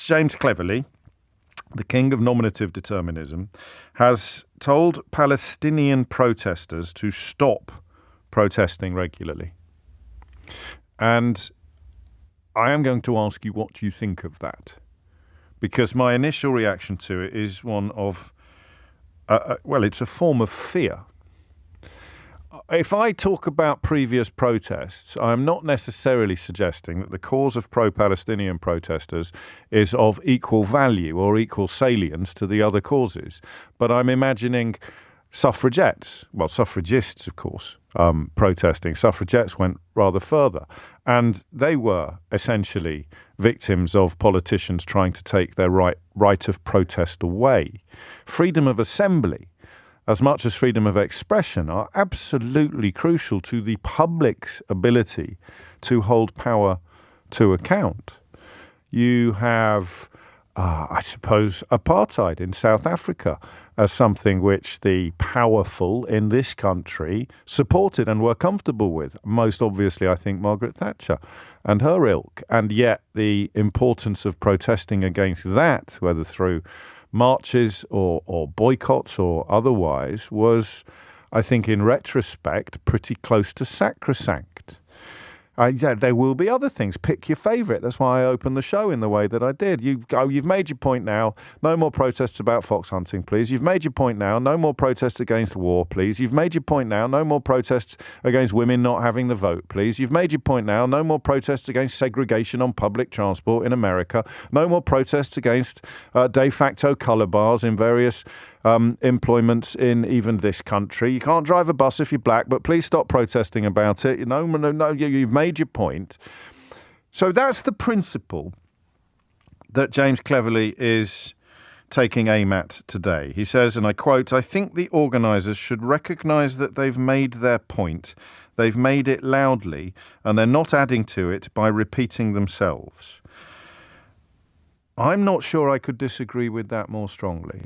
James Cleverly, the king of nominative determinism, has told Palestinian protesters to stop protesting regularly. And I am going to ask you what you think of that, because my initial reaction to it is one of, it's a form of fear. If I talk about previous protests, I'm not necessarily suggesting that the cause of pro-Palestinian protesters is of equal value or equal salience to the other causes. But I'm imagining suffragettes, suffragists, of course, protesting. Suffragettes went rather further. And they were essentially victims of politicians trying to take their right of protest away. Freedom of assembly, as much as freedom of expression, are absolutely crucial to the public's ability to hold power to account. You have, I suppose, apartheid in South Africa as something which the powerful in this country supported and were comfortable with. Most obviously, I think, Margaret Thatcher and her ilk. And yet the importance of protesting against that, whether through marches or boycotts or otherwise, was, I think, in retrospect, pretty close to sacrosanct. There will be other things. Pick your favourite. That's why I opened the show in the way that I did. You've made your point now. No more protests about fox hunting, please. You've made your point now. No more protests against war, please. You've made your point now. No more protests against women not having the vote, please. You've made your point now. No more protests against segregation on public transport in America. No more protests against de facto colour bars in various employments in even this country. You can't drive a bus if you're black, but please stop protesting about it. No, you've made your point. So that's the principle that James Cleverly is taking aim at today. He says, and I quote, "I think the organisers should recognise that they've made their point. They've made it loudly, and they're not adding to it by repeating themselves." I'm not sure I could disagree with that more strongly.